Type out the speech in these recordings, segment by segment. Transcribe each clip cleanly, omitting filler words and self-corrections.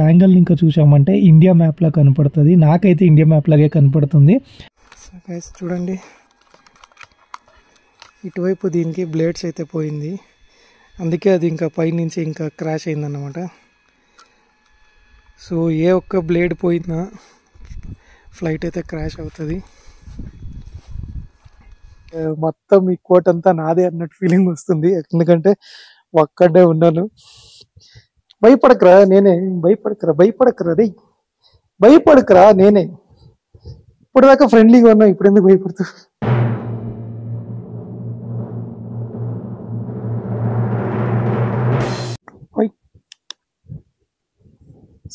Angle ఇంకా చూసామంటే India map లా కనపడుతుంది. నాకైతే ఇండియా మ్యాప్ లాగే కనపడుతుంది. సో గైస్ చూడండి, ఇటువైపు దీనికి బ్లేడ్స్ అయితే పోయింది, అందుకే అది ఇంకా పైనుంచి ఇంకా క్రాష్ అయిందన్నమాట. సో ఏ ఒక్క బ్లేడ్ పోయినా ఫ్లైట్ అయితే క్రాష్ అవుతుంది. మొత్తం ఈ కోట్ అంతా నాదే అన్నట్టు ఫీలింగ్ వస్తుంది, ఎందుకంటే ఒక్కడే ఉన్నాను. భయపడకరా నేనే, భయపడకరా రే, భయపడకరా నేనే. ఇప్పటిదాకా ఫ్రెండ్లీగా ఉన్నా, ఇప్పుడు ఎందుకు భయపడుతూ?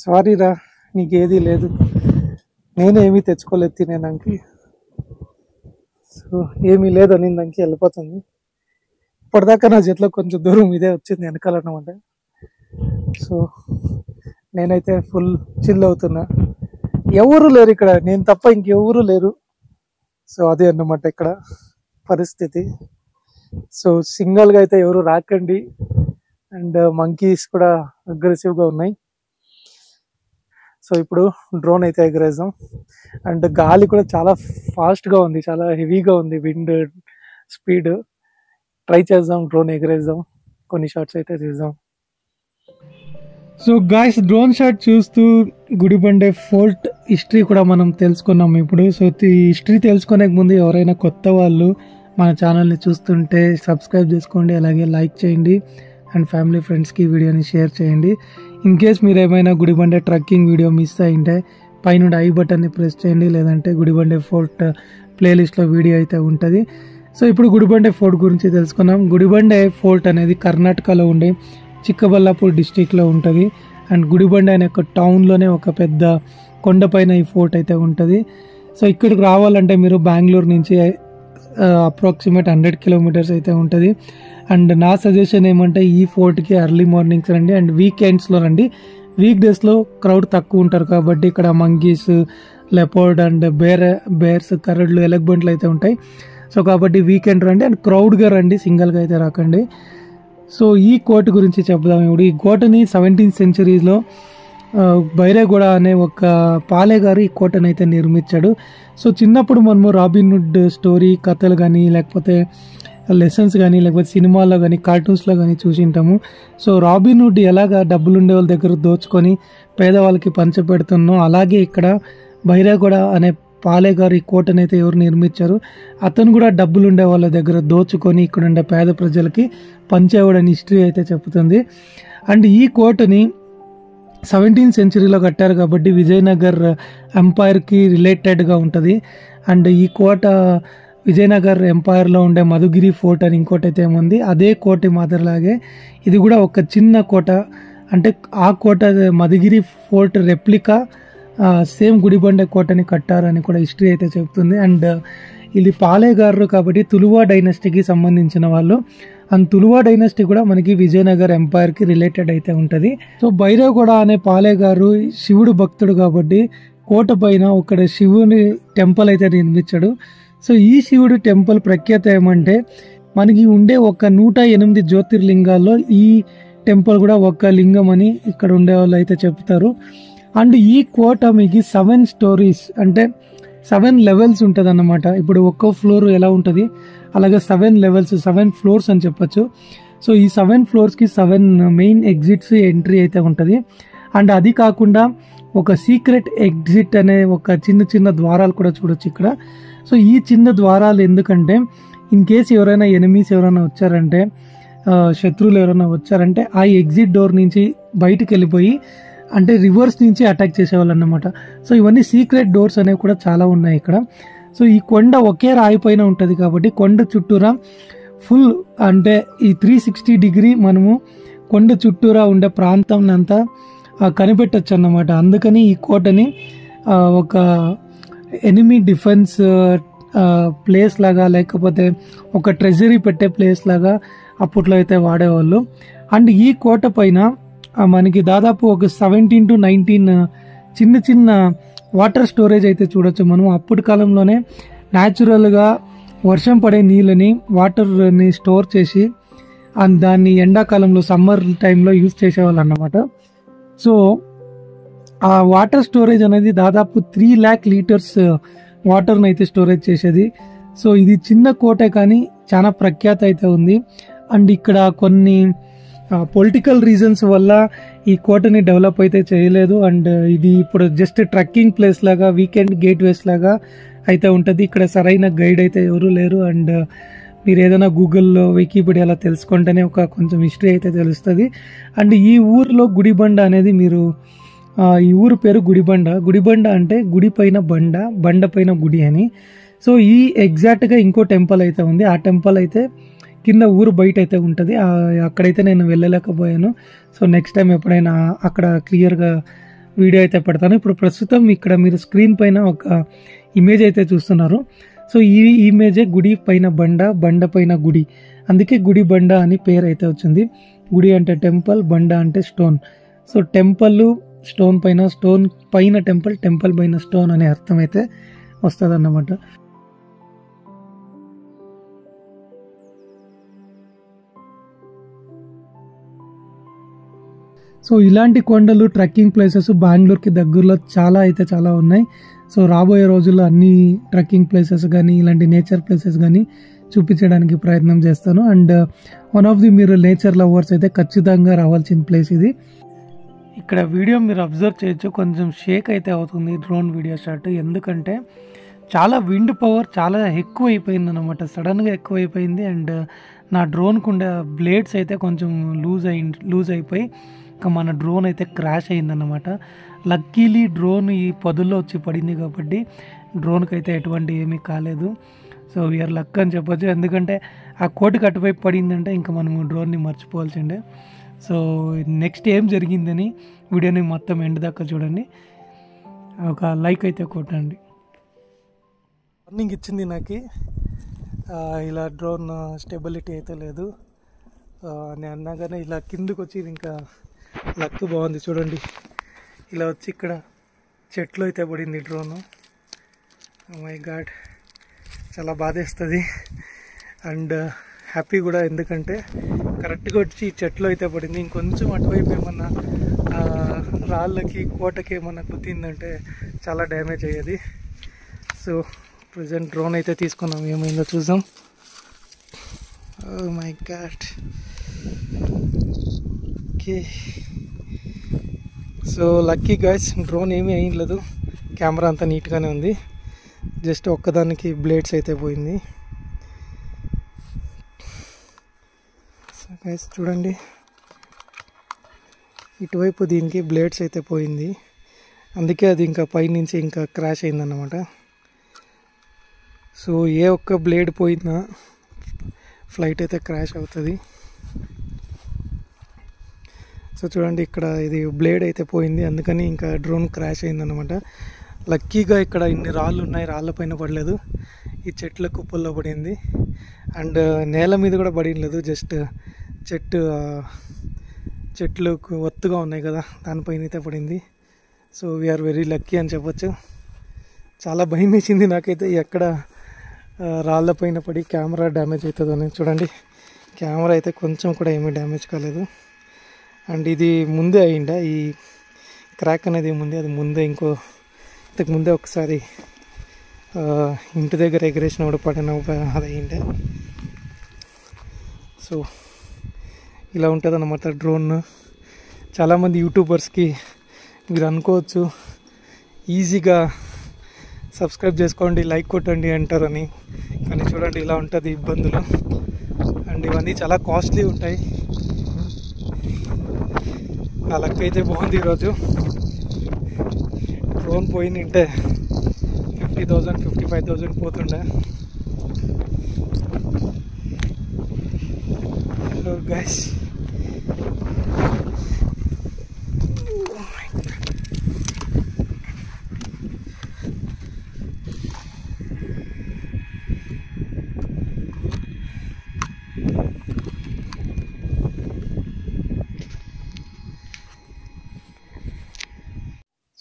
సారీ రా, నీకేది లేదు, నేనేమీ తెచ్చుకోలేదు తినేదానికి. సో ఏమీ లేదు అని దానికి వెళ్ళిపోతుంది. ఇప్పటిదాకా నా చేతిలో కొంచెం దూరం ఇదే వచ్చింది వెనకాలన్నమాట. సో నేనైతే ఫుల్ చిల్ అవుతున్నా, ఎవరు లేరు ఇక్కడ, నేను తప్ప ఇంకెవరు లేరు. సో అదే అన్నమాట ఇక్కడ పరిస్థితి. సో సింగల్గా అయితే ఎవరు రాకండి, అండ్ మంకీస్ కూడా అగ్రెసివ్గా ఉన్నాయి. సో ఇప్పుడు డ్రోన్ అయితే ఎగరేద్దాం. అండ్ గాలి కూడా చాలా ఫాస్ట్గా ఉంది, చాలా హెవీగా ఉంది విండ్ స్పీడ్. ట్రై చేద్దాం, డ్రోన్ ఎగరేద్దాం, కొన్ని షాట్స్ అయితే తీద్దాం. సో గాయ్స్, డ్రోన్ షాట్ చూస్తూ గుడిబండే ఫోర్ట్ హిస్టరీ కూడా మనం తెలుసుకున్నాం ఇప్పుడు. సో ఈ హిస్టరీ తెలుసుకునే ముందు ఎవరైనా కొత్త వాళ్ళు మన ఛానల్ని చూస్తుంటే సబ్స్క్రైబ్ చేసుకోండి, అలాగే లైక్ చేయండి, అండ్ ఫ్యామిలీ ఫ్రెండ్స్కి వీడియోని షేర్ చేయండి. ఇన్ కేస్ మీరు ఏమైనా గుడిబండే ట్రక్కింగ్ వీడియో మిస్ అయింటే పైన ఐ బటన్ని ప్రెస్ చేయండి, లేదంటే గుడిబండే ఫోర్ట్ ప్లేలిస్ట్లో వీడియో అయితే ఉంటుంది. సో ఇప్పుడు గుడిబండే ఫోర్ట్ గురించి తెలుసుకున్నాం. గుడిబండే ఫోర్ట్ అనేది కర్ణాటకలో ఉండే చిక్కబల్లాపూర్ డిస్టిక్లో ఉంటుంది. అండ్ గుడిబండే అనే ఒక టౌన్లోనే ఒక పెద్ద కొండపైన ఈ ఫోర్ట్ అయితే ఉంటుంది. సో ఇక్కడికి రావాలంటే మీరు బెంగళూరు నుంచి అప్రాక్సిమేట్ 100 కిలోమీటర్స్ అయితే ఉంటుంది. అండ్ నా సజెషన్ ఏమంటే ఈ ఫోర్ట్కి ఎర్లీ మార్నింగ్స్ రండి, అండ్ వీకెండ్స్లో రండి. వీక్ డేస్లో క్రౌడ్ తక్కువ ఉంటారు కాబట్టి ఇక్కడ మంకీస్, లెపర్డ్ అండ్ బేర్స్, కరడ్లు, ఎలక్బంట్లు అయితే ఉంటాయి. సో కాబట్టి వీకెండ్ రండి, అండ్ క్రౌడ్గా రండి, సింగిల్గా అయితే రాకండి. సో ఈ కోట గురించి చెప్దాం ఇప్పుడు. ఈ కోటని 17th సెంచరీలో బైరేగూడ అనే ఒక పాలే గారు ఈ కోటను అయితే నిర్మించాడు. సో చిన్నప్పుడు మనము రాబిన్హుడ్ స్టోరీ కథలు కానీ, లేకపోతే లెసన్స్ కానీ, లేకపోతే సినిమాల్లో కానీ, కార్టూన్స్లో కానీ చూసింటాము. సో రాబిన్హుడ్ ఎలాగా డబ్బులు ఉండే వాళ్ళ దగ్గర దోచుకొని పేదవాళ్ళకి పంచపెడుతున్నో, అలాగే ఇక్కడ బైరేగూడ అనే పాలే గారు ఈ కోటను అయితే ఎవరు నిర్మించారు, అతను కూడా డబ్బులు ఉండే వాళ్ళ దగ్గర దోచుకొని ఇక్కడ ఉండే పేద ప్రజలకి పంచేవాడని హిస్టరీ అయితే చెప్తుంది. అండ్ ఈ కోటని 17th సెంచరీలో కట్టారు కాబట్టి విజయనగర్ ఎంపైర్కి రిలేటెడ్గా ఉంటుంది. అండ్ ఈ కోట విజయనగర్ ఎంపైర్లో ఉండే మధుగిరి ఫోర్ట్ అని ఇంకోటి అయితే ఏముంది, అదే కోట మాదిరిలాగే ఇది కూడా ఒక చిన్న కోట. అంటే ఆ కోట మధుగిరి ఫోర్ట్ రెప్లికా సేమ్ గుడిబండే కోటని కట్టారని కూడా హిస్టరీ అయితే చెప్తుంది. అండ్ ఇది పాలే గారు కాబట్టి తులువా డైనస్టీకి సంబంధించిన వాళ్ళు. అండ్ తులువా డైనస్టీ కూడా మనకి విజయనగర్ ఎంపైర్కి రిలేటెడ్ అయితే ఉంటుంది. సో బైరేగూడ అనే పాలే గారు శివుడు భక్తుడు కాబట్టి కోట పైన ఒక శివుని టెంపుల్ అయితే నిర్మించాడు. సో ఈ శివుడు టెంపుల్ ప్రఖ్యాత ఏమంటే మనకి ఉండే ఒక 108 జ్యోతిర్లింగాల్లో ఈ టెంపుల్ కూడా ఒక లింగం అని ఇక్కడ ఉండే వాళ్ళు అయితే చెప్తారు. అండ్ ఈ కోట మీకు 7 స్టోరీస్ అంటే 7 లెవెల్స్ ఉంటుంది అన్నమాట. ఇప్పుడు ఒక్కో ఫ్లోర్ ఎలా ఉంటుంది అలాగే 7 లెవెల్స్, 7 ఫ్లోర్స్ అని చెప్పచ్చు. సో ఈ 7 ఫ్లోర్స్కి 7 మెయిన్ ఎగ్జిట్స్ ఎంట్రీ అయితే ఉంటుంది. అండ్ అది కాకుండా ఒక సీక్రెట్ ఎగ్జిట్ అనే ఒక చిన్న చిన్న ద్వారాలు కూడా చూడొచ్చు ఇక్కడ. సో ఈ చిన్న ద్వారాలు ఎందుకంటే ఇన్ కేస్ ఎవరైనా ఎనిమీస్ ఎవరైనా వచ్చారంటే, శత్రువులు ఎవరైనా వచ్చారంటే ఆ ఎగ్జిట్ డోర్ నుంచి బయటికి వెళ్ళిపోయి అంటే రివర్స్ నుంచి అటాక్ చేసేవాళ్ళు అన్నమాట. సో ఇవన్నీ సీక్రెట్ డోర్స్ అనేవి కూడా చాలా ఉన్నాయి ఇక్కడ. సో ఈ కొండ ఒకే రాయి పైన ఉంటుంది కాబట్టి కొండ చుట్టూరా ఫుల్ అంటే ఈ 360 డిగ్రీ మనము కొండ చుట్టూరా ఉండే ప్రాంతం అంతా కనిపెట్టచ్చు అన్నమాట. అందుకని ఈ కోటని ఒక ఎనిమీ డిఫెన్స్ ప్లేస్ లాగా, లేకపోతే ఒక ట్రెజరీ పెట్టే ప్లేస్ లాగా అప్పట్లో అయితే వాడేవాళ్ళు. అండ్ ఈ కోట పైన మనకి దాదాపు ఒక 17 to 19 చిన్న చిన్న వాటర్ స్టోరేజ్ అయితే చూడొచ్చు మనం. అప్పటి కాలంలోనే న్యాచురల్గా వర్షం పడే నీళ్ళని వాటర్ని స్టోర్ చేసి దాన్ని ఎండాకాలంలో సమ్మర్ టైంలో యూజ్ చేసేవాళ్ళు అన్నమాట. సో ఆ వాటర్ స్టోరేజ్ అనేది దాదాపు 3 lakh లీటర్స్ వాటర్ని అయితే స్టోరేజ్ చేసేది. సో ఇది చిన్న కోటే కానీ చాలా ప్రఖ్యాత అయితే ఉంది. అండ్ ఇక్కడ కొన్ని పొలిటికల్ రీజన్స్ వల్ల ఈ కోటని డెవలప్ అయితే చేయలేదు. అండ్ ఇది ఇప్పుడు జస్ట్ ట్రెక్కింగ్ ప్లేస్ లాగా, వీకెండ్ గేట్వేస్ లాగా అయితే ఉంటుంది. ఇక్కడ సరైన గైడ్ అయితే ఎవరు లేరు. అండ్ మీరు ఏదైనా గూగుల్లో, వికీపీడియాలో తెలుసుకుంటేనే ఒక కొంచెం హిస్టరీ అయితే తెలుస్తుంది. అండ్ ఈ ఊరిలో గుడిబండ అనేది మీరు ఈ ఊరు పేరు గుడిబండ. గుడిబండ అంటే గుడి పైన బండ, బండ పైన గుడి అని. సో ఈ ఎగ్జాక్ట్గా ఇంకో టెంపుల్ అయితే ఉంది. ఆ టెంపుల్ అయితే కింద ఊరు బయట అయితే ఉంటుంది. అక్కడైతే నేను వెళ్ళలేకపోయాను. సో నెక్స్ట్ టైం ఎప్పుడైనా అక్కడ క్లియర్గా వీడియో అయితే పెడతాను. ఇప్పుడు ప్రస్తుతం ఇక్కడ మీరు స్క్రీన్ పైన ఒక ఇమేజ్ అయితే చూస్తున్నారు. సో ఈ ఇమేజే గుడి పైన బండ, బండ పైన గుడి, అందుకే గుడి బండ అని పేరు అయితే వచ్చింది. గుడి అంటే టెంపుల్, బండ అంటే స్టోన్. సో టెంపుల్ స్టోన్ పైన, స్టోన్ పైన టెంపుల్, టెంపుల్ పైన స్టోన్ అనే అర్థం అయితే వస్తుంది అన్నమాట. సో ఇలాంటి కొండలు, ట్రెక్కింగ్ ప్లేసెస్ బెంగళూరుకి దగ్గరలో చాలా ఉన్నాయి. సో రాబోయే రోజుల్లో అన్ని ట్రెక్కింగ్ ప్లేసెస్ కానీ, ఇలాంటి నేచర్ ప్లేసెస్ కానీ చూపించడానికి ప్రయత్నం చేస్తాను. అండ్ వన్ ఆఫ్ ది మీరు నేచర్ లవర్స్ అయితే ఖచ్చితంగా రావాల్సిన ప్లేస్ ఇది. ఇక్కడ వీడియో మీరు అబ్జర్వ్ చేయొచ్చు, కొంచెం షేక్ అయితే అవుతుంది డ్రోన్ వీడియో షాట్. ఎందుకంటే చాలా విండ్ పవర్ చాలా ఎక్కువ అయిపోయింది అనమాట, సడన్గా ఎక్కువ అయిపోయింది. అండ్ నా డ్రోన్కు ఉండే బ్లేడ్స్ అయితే కొంచెం లూజ్ అయిపోయి ఇంకా మన డ్రోన్ అయితే క్రాష్ అయిందన్నమాట. లక్కీలీ డ్రోన్ ఈ పొదుల్లో వచ్చి పడింది కాబట్టి డ్రోన్కి అయితే ఎటువంటి ఏమీ కాలేదు. సో వీఆర్ లక్ అని చెప్పొచ్చు. ఎందుకంటే ఆ కోటికి అటువైపు పడిందంటే ఇంకా మనము డ్రోన్ని మర్చిపోవాల్సిందే. సో నెక్స్ట్ ఏం జరిగిందని వీడియోని మొత్తం ఎండ్ దాకా చూడండి. ఒక లైక్ అయితే కొట్టండి. వార్నింగ్ ఇచ్చింది నాకు, ఇలా డ్రోన్ స్టెబిలిటీ అయితే లేదు నేను అన్నాగానే ఇలా కిందకు వచ్చి ఇంకా లక్ బాగుంది చూడండి. ఇలా వచ్చి ఇక్కడ చెట్లు అయితే పడింది డ్రోను. మై గాడ్, చాలా బాధేస్తుంది అండ్ హ్యాపీ కూడా. ఎందుకంటే కరెక్ట్గా వచ్చి చెట్లు అయితే పడింది. ఇంకొంచెం అటువైపు ఏమన్నా రాళ్ళకి, కోటకి ఏమన్నా గుద్దిందంటే చాలా డ్యామేజ్ అయ్యేది. సో ప్రజెంట్ డ్రోన్ అయితే తీసుకున్నాం, ఏమైందో చూద్దాం. Oh my god. Okay, so lucky guys, drone ఏమీ అయ్యలేదు, కెమెరా అంతా నీట్గానే ఉంది. జస్ట్ ఒక్కదానికి బ్లేడ్స్ అయితే పోయింది. సో గైస్ చూడండి, ఇటువైపు దీనికి బ్లేడ్స్ అయితే పోయింది, అందుకే అది ఇంకా పైనుంచి ఇంకా క్రాష్ అయిందన్నమాట. సో ఏ ఒక్క బ్లేడ్ పోయినా ఫ్లైట్ అయితే క్రాష్ అవుతుంది. సో చూడండి, ఇక్కడ ఇది బ్లేడ్ అయితే పోయింది, అందుకని ఇంకా డ్రోన్ క్రాష్ అయిందన్నమాట. లక్కీగా ఇక్కడ ఇన్ని రాళ్ళు ఉన్నాయి, రాళ్ళ పైన పడలేదు, ఈ చెట్ల కుప్పల్లో పడింది. అండ్ నేల మీద కూడా పడలేదు, జస్ట్ చెట్లు ఒత్తుగా ఉన్నాయి కదా, దానిపైన అయితే పడింది. సో వీఆర్ వెరీ లక్కీ అని చెప్పొచ్చు. చాలా భయం వేసింది నాకైతే, ఎక్కడ రాళ్ళపైన పడి కెమెరా డ్యామేజ్ అవుతుందని. చూడండి, కెమెరా అయితే కొంచెం కూడా ఏమీ డ్యామేజ్ కాలేదు. అండ్ ఇది ముందే అయ్యిండే, ఈ క్రాక్ అనేది ముందే, అది ముందే ఇంతకు ముందే ఒకసారి ఇంటి దగ్గర ఎగరేసినప్పుడు పడిన అది అయ్యిండే. సో ఇలా ఉంటుంది అన్నమాట డ్రోన్. చాలామంది యూట్యూబర్స్కి మీరు అనుకోవచ్చు ఈజీగా సబ్స్క్రైబ్ చేసుకోండి, లైక్ కొట్టండి అంటారని, కానీ చూడండి ఇలా ఉంటుంది ఇబ్బందులు. అండ్ ఇవన్నీ చాలా కాస్ట్లీ ఉంటాయి. నా లక్ అయితే బాగుంది ఈరోజు. డ్రోన్ పోయిందంటే 50,000 55,000 పోతుండే. గైస్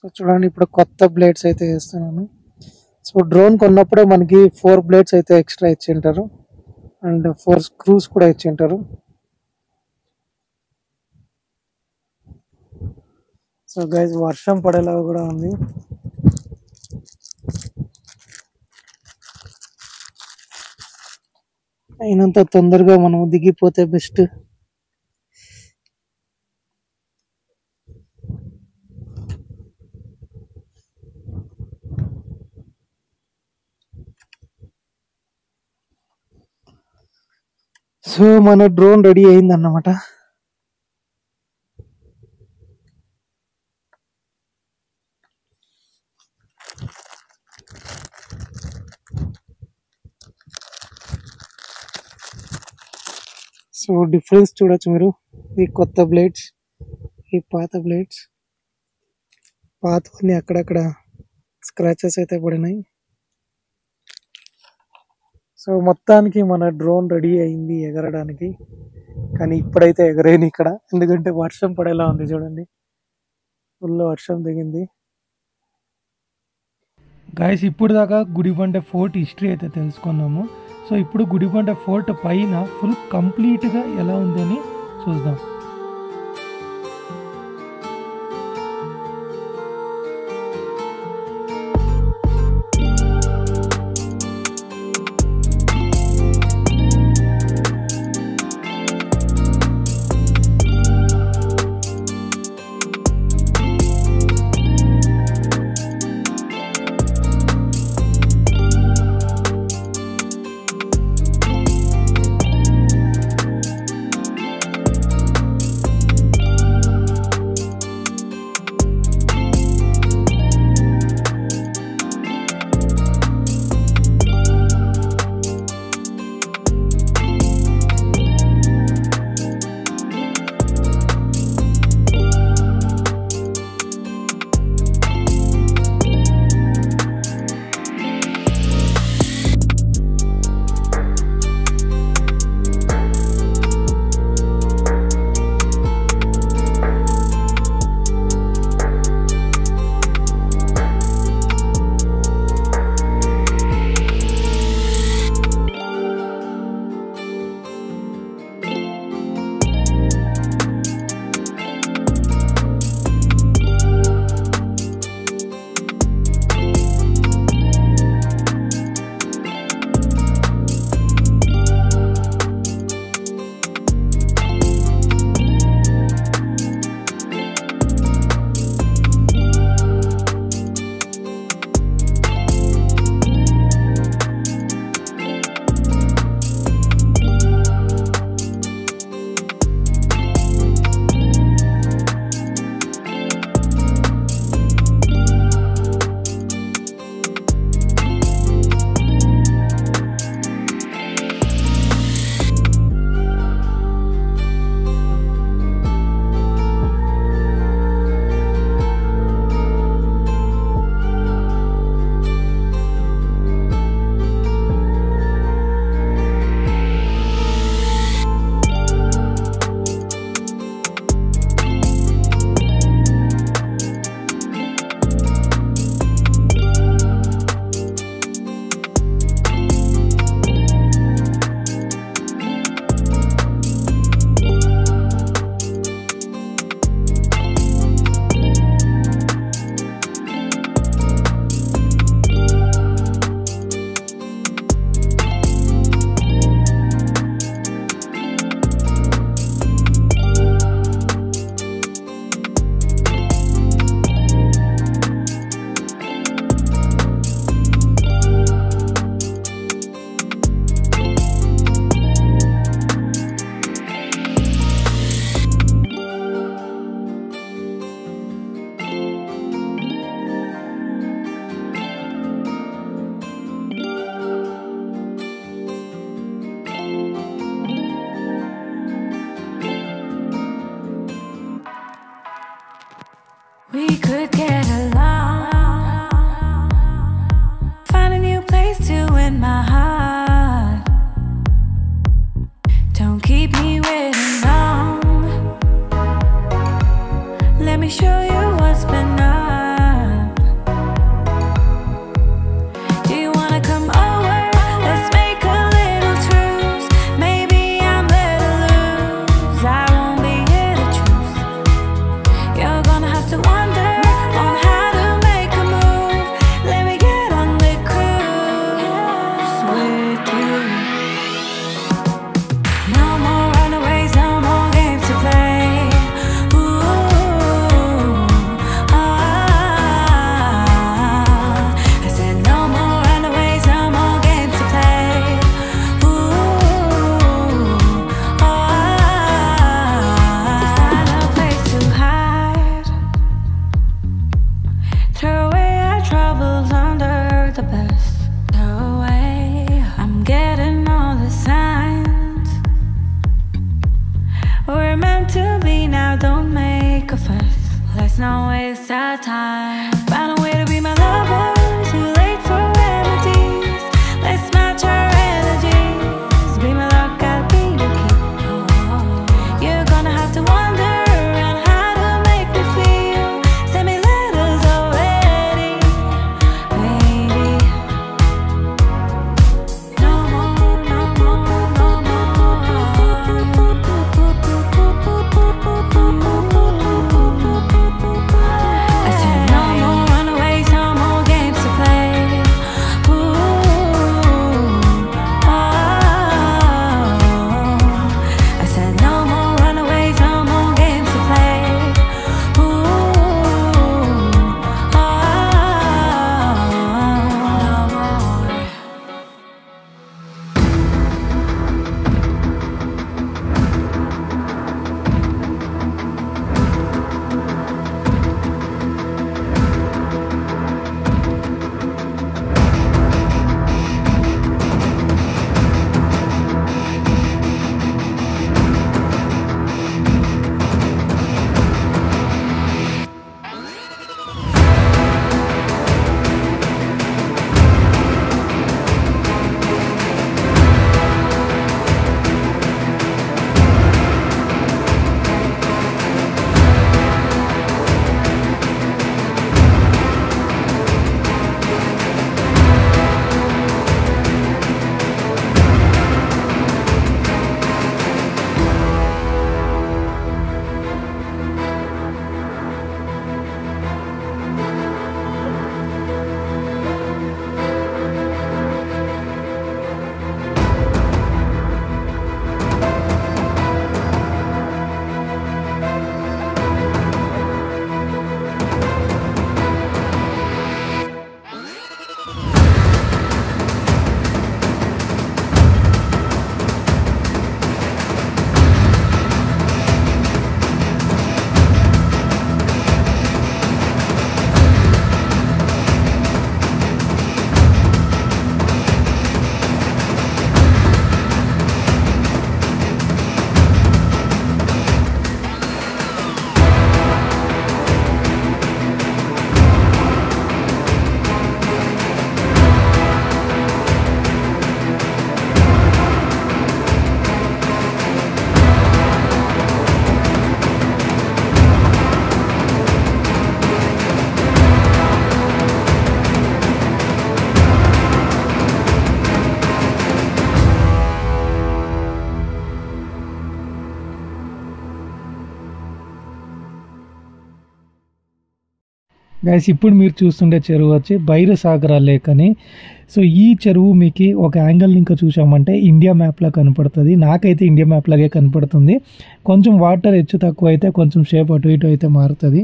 సో చూడండి, ఇప్పుడు కొత్త బ్లేడ్స్ అయితే వేస్తున్నాను. సో డ్రోన్ కొన్నప్పుడే మనకి 4 బ్లేడ్స్ అయితే ఎక్స్ట్రా ఇచ్చింటారు అండ్ 4 స్క్రూస్ కూడా ఇచ్చింటారు. సో గైస్ వర్షం పడేలాగా కూడా ఉంది. అయినంత తొందరగా మనం దిగిపోతే బెస్ట్. సో మన డ్రోన్ రెడీ అయింది అన్నమాట. సో డిఫరెన్స్ చూడొచ్చు మీరు. ఈ కొత్త బ్లేడ్స్, ఈ పాత బ్లేడ్స్. పాతవన్నీ అక్కడక్కడ స్క్రాచెస్ అయితే పడినాయి. సో మొత్తానికి మన డ్రోన్ రెడీ అయింది ఎగరడానికి. కానీ ఇప్పుడైతే ఎగరేని ఇక్కడ, ఎందుకంటే వర్షం పడేలా ఉంది. చూడండి, ఫుల్ వర్షం దిగింది. గాయస్ ఇప్పుడు దాకా గుడిబండ ఫోర్ట్ హిస్టరీ అయితే తెలుసుకున్నాము. సో ఇప్పుడు గుడిబండ ఫోర్ట్ పైన ఫుల్ కంప్లీట్గా ఎలా ఉందని చూద్దాం. గైస్ ఇప్పుడు మీరు చూస్తుండే చెరువు వచ్చి భైరసాగర లేక్ అని. సో ఈ చెరువు మీకు ఒక యాంగిల్ ఇంకా చూసామంటే ఇండియా మ్యాప్లా కనపడుతుంది. నాకైతే ఇండియా మ్యాప్ లాగే కనపడుతుంది. కొంచెం వాటర్ హెచ్చు తక్కువ అయితే కొంచెం షేప్ అటు ఇటు అయితే మారుతుంది.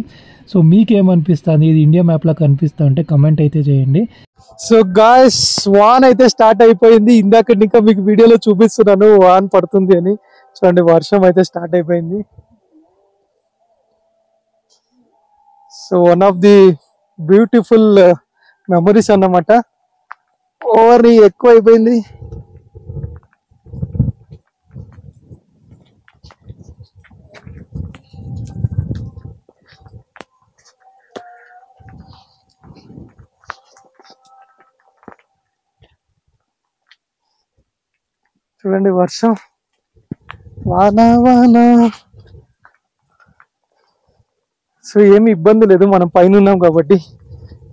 సో మీకేమనిపిస్తుంది, ఇది ఇండియా మ్యాప్లా కనిపిస్తా అంటే కమెంట్ అయితే చేయండి. సో గాయ్స్ వాన్ అయితే స్టార్ట్ అయిపోయింది. ఇందాక ఇంకా మీకు వీడియోలో చూపిస్తున్నాను వాన్ పడుతుంది అని. చూడండి వర్షం అయితే స్టార్ట్ అయిపోయింది. So one of the beautiful memories అన్నమాట. ఓవర్ ఎక్కువ అయిపోయింది. చూడండి వర్షం, వాన వాన. సో ఏమి ఇబ్బంది లేదు, మనం పైన ఉన్నాం కాబట్టి.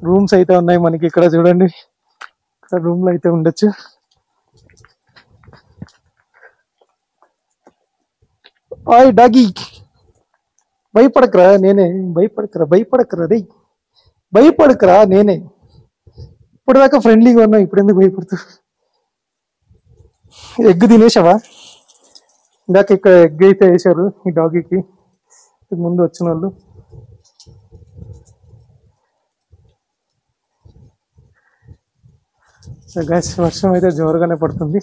రూమ్స్ అయితే ఉన్నాయి మనకి ఇక్కడ. చూడండి ఇక్కడ రూమ్లో అయితే ఉండొచ్చు. ఓయ్ డాగి భయపడకరా నేనే, భయపడకరా రే, భయపడకరా నేనే. ఇప్పుడు దాకా ఫ్రెండ్లీగా ఉన్నావు, ఇప్పుడు ఎందుకు భయపడుతూ? ఎగ్ తినేసావా? ఇందాక ఇక్కడ ఎగ్ అయితే వేసారు ఈ డాగీకి ముందు వచ్చిన వాళ్ళు. గైస్ వర్షం అయితే జోరుగానే పడుతుంది.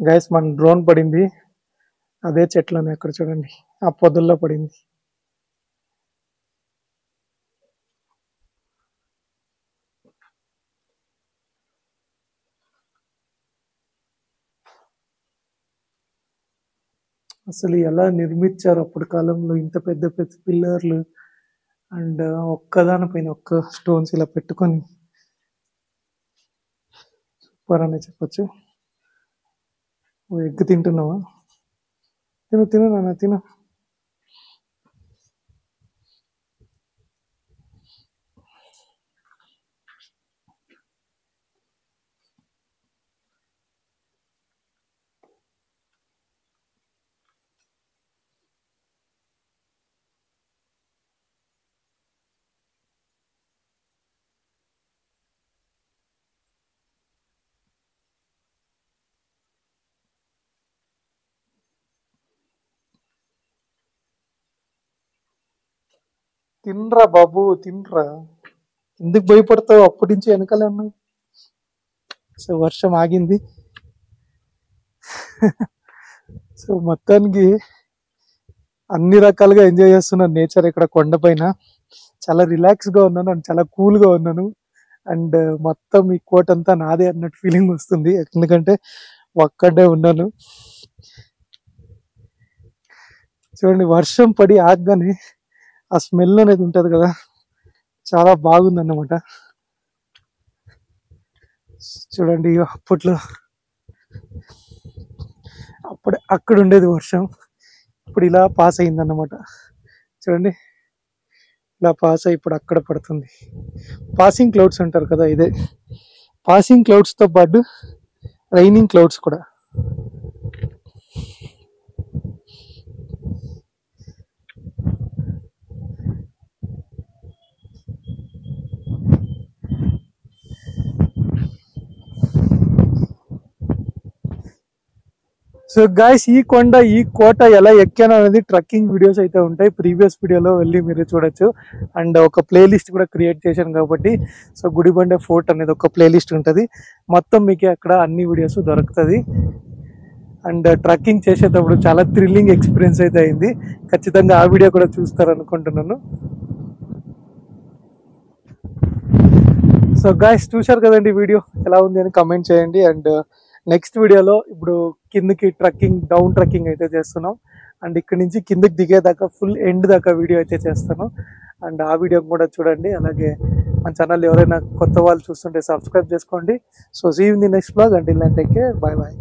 గైస్ మన డ్రోన్ పడింది అదే చెట్లని, అక్కడ చూడండి ఆ పొదల్లో పడింది. అసలు ఎలా నిర్మించారు అప్పటి కాలంలో ఇంత పెద్ద పెద్ద పిల్లర్లు, అండ్ ఒక్కదానిపైన ఒక్క స్టోన్స్ ఇలా పెట్టుకొని సూపర్ అనే చెప్పచ్చు. ఎగ్ తింటున్నావా? తిను తిను నాన్న తిను. తినరా బాబు తినరా, ఎందుకు భయపడతావు? అప్పటి నుంచి వెనకాలే ఉన్నావు. సో వర్షం ఆగింది. సో మొత్తానికి అన్ని రకాలుగా ఎంజాయ్ చేస్తున్నాను నేచర్ ఇక్కడ కొండపైన. చాలా రిలాక్స్గా ఉన్నాను అండ్ చాలా కూల్గా ఉన్నాను. అండ్ మొత్తం ఈ కోట అంతా నాదే అన్నట్టు ఫీలింగ్ వస్తుంది, ఎందుకంటే ఒక్కడే ఉన్నాను. చూడండి వర్షం పడి ఆగ్గానే ఆ స్మెల్ అనేది ఉంటుంది కదా, చాలా బాగుంది అన్నమాట. చూడండి అప్పట్లో అక్కడ ఉండేది వర్షం, ఇప్పుడు ఇలా పాస్ అయింది అన్నమాట. చూడండి ఇలా పాస్ అయ్యి ఇప్పుడు అక్కడ పడుతుంది. పాసింగ్ క్లౌడ్స్ అంటారు కదా, ఇదే పాసింగ్ క్లౌడ్స్తో పాటు రైనింగ్ క్లౌడ్స్ కూడా. సో గాయస్ ఈ కొండ ఈ కోట ఎలా ఎక్కాను అనేది ట్రక్కింగ్ వీడియోస్ అయితే ఉంటాయి, ప్రీవియస్ వీడియోలో వెళ్ళి మీరు చూడొచ్చు. అండ్ ఒక ప్లేలిస్ట్ కూడా క్రియేట్ చేశాను కాబట్టి, సో గుడిబండ ఫోర్ట్ అనేది ఒక ప్లేలిస్ట్ ఉంటుంది, మొత్తం మీకు అక్కడ అన్ని వీడియోస్ దొరుకుతుంది. అండ్ ట్రక్కింగ్ చేసేటప్పుడు చాలా థ్రిల్లింగ్ ఎక్స్పీరియన్స్ అయితే అయింది. ఖచ్చితంగా ఆ వీడియో కూడా చూస్తారనుకుంటున్నాను. సో గాయస్ చూశారు కదండి వీడియో, ఎలా ఉంది అని కమెంట్ చేయండి. అండ్ నెక్స్ట్ వీడియోలో ఇప్పుడు కిందకి ట్రక్కింగ్ డౌన్ ట్రక్కింగ్ అయితే చేస్తున్నాం, అండ్ ఇక్కడ నుంచి కిందకి దిగేదాకా ఫుల్ ఎండ్ దాకా వీడియో అయితే చేస్తాను. అండ్ ఆ వీడియో కూడా చూడండి. అలాగే మన ఛానల్ ఎవరైనా కొత్త వాళ్ళు చూస్తుంటే సబ్స్క్రైబ్ చేసుకోండి. So see you in the next vlog. Until then take care, bye by.